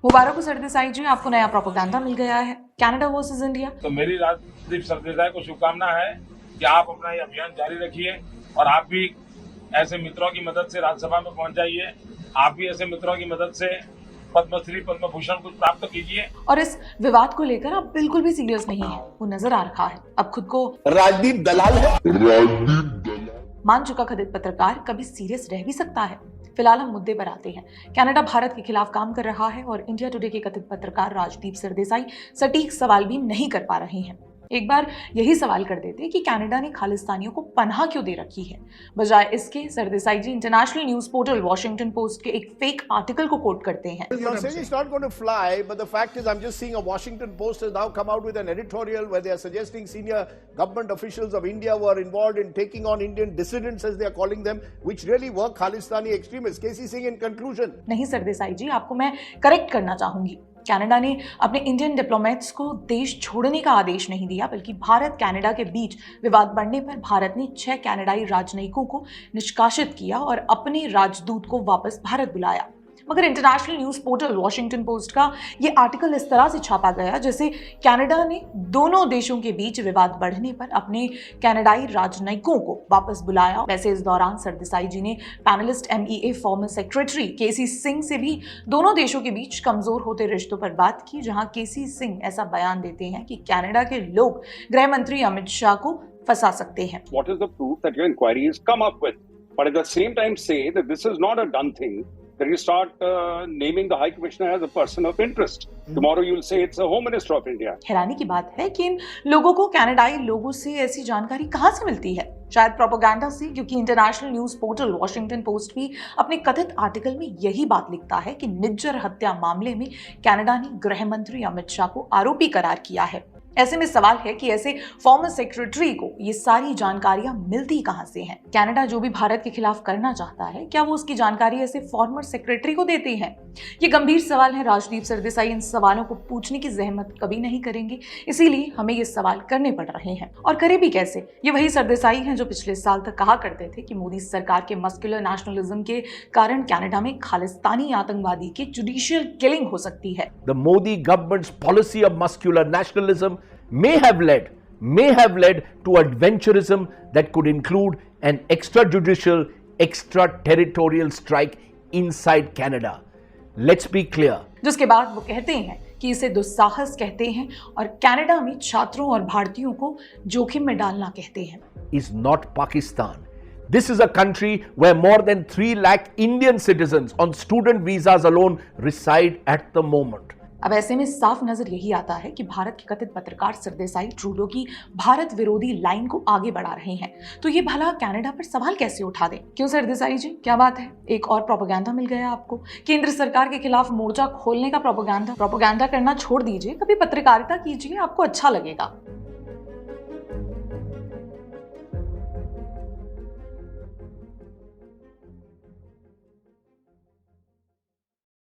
मुबारक हो सरदेसाई जी, आपको नया प्रोपेगेंडा मिल गया है, कनाडा वर्सेस इंडिया। तो मेरी राजदीप सरदेसाई को शुभकामना है कि आप अपना ये अभियान जारी रखिए और आप भी ऐसे मित्रों की मदद से राज्यसभा में पहुंच जाइए। आप भी ऐसे मित्रों की मदद से पद्मश्री पद्म भूषण को प्राप्त कीजिए। और इस विवाद को लेकर आप बिल्कुल भी सीरियस नहीं है, वो नजर आ रहा है। अब खुद को राजदीप दलाल है। मान चुका कथित पत्रकार कभी सीरियस रह भी सकता है। फिलहाल हम मुद्दे पर आते हैं। कनाडा भारत के खिलाफ काम कर रहा है और इंडिया टुडे के कथित पत्रकार राजदीप सरदेसाई सटीक सवाल भी नहीं कर पा रहे हैं। एक बार यही सवाल कर देते कि कनाडा ने खालिस्तानियों को पनाह क्यों दे रखी है। बजाय इसके Sardesai ji international news portal Washington Post के एक फेक आर्टिकल को कोट करते हैं। You're saying it's not going to fly, but the fact is, I'm just seeing a Washington Post has now come out with an editorial where they are suggesting senior government officials of India who are involved in taking on Indian dissidents, as they are calling them, which really were Khalistani extremists. KC Singh, in conclusion. नहीं सरदेसाई जी, आपको मैं correct करना चाहूंगी। Canada ने अपने Indian diplomats को देश छोड़ने का आदेश नहीं दिया, बल्कि भारत कनाडा के बीच विवाद बढ़ने पर भारत ने 6 कनाडाई राजनयिकों को निष्कासित किया और अपने राजदूत को वापस भारत बुलाया। मगर international news portal Washington post का ये आर्टिकल इस तरह से छापा गया जैसे कनाडा ने दोनों देशों के बीच विवाद बढ़ने पर अपने कनाडाई राजनयिकों को वापस बुलाया। वैसे इस दौरान सरदेसाई जी ने panelist MEA former secretary KC Singh से भी दोनों देशों के बीच कमजोर होते रिश्तों पर बात की, जहां KC सिंह ऐसा बयान देते हैं कि कनाडा के लोग गृह मंत्री अमित शाह को फंसा सकते हैं। What is the proof that your inquiry has come up with? But at the same time say that this is not a done thing, that you start naming the High Commissioner as a person of interest. Tomorrow you'll say it's a Home Minister of India. हैरानी की बात है कि इन लोगों को कनाडाई लोगों से ऐसी जानकारी कहां से मिलती है। शायद प्रोपेगेंडा से, क्योंकि international news portal Washington post भी अपने कथित आर्टिकल में यही बात लिखता है कि निज्जर हत्या मामले में कनाडा ने गृह मंत्री अमित शाह को आरोपी करार किया है। ऐसे में सवाल है कि ऐसे फॉर्मर सेक्रेटरी को ये सारी जानकारियां मिलती कहां से हैं? कनाडा जो भी भारत के खिलाफ करना चाहता है, क्या वो उसकी जानकारी ऐसे फॉर्मर सेक्रेटरी को देते हैं? ये गंभीर सवाल है। राजदीप सरदेसाई इन सवालों को पूछने की जहमत कभी नहीं करेंगे, इसीलिए हमें ये सवाल करने पड़ रहे हैं। और करे भी कैसे? ये वही सरदेसाई हैं जो पिछले साल तक कहा करते थे कि मोदी सरकार के मस्कुलर नेशनलिज्म के कारण कनाडा में खालिस्तानी आतंकवादी की जुडिशियल किलिंग हो सकती है। The Modi government's policy of muscular nationalism may have led to adventurism that could include an extrajudicial, extraterritorial strike inside Canada. Let's be clear. जिसके बाद वो कहते हैं कि इसे दुस्साहस कहते हैं और कनाडा में छात्रों और भारतीयों को जोखिम में डालना कहते हैं। Is not Pakistan. This is a country where more than 3 lakh Indian citizens on student visas alone reside at the moment. अब ऐसे में साफ नजर यही आता है कि भारत के कथित पत्रकार सरदेसाई ट्रूडो की भारत विरोधी लाइन को आगे बढ़ा रहे हैं, तो ये भला कनाडा पर सवाल कैसे उठा दें? क्यों सरदेसाई जी, क्या बात है? एक और प्रोपेगेंडा मिल गया आपको, केंद्र सरकार के खिलाफ मोर्चा खोलने का प्रोपेगेंडा करना छोड़ दीजिए, कभी पत्रकारिता कीजिए, आपको अच्छा लगेगा।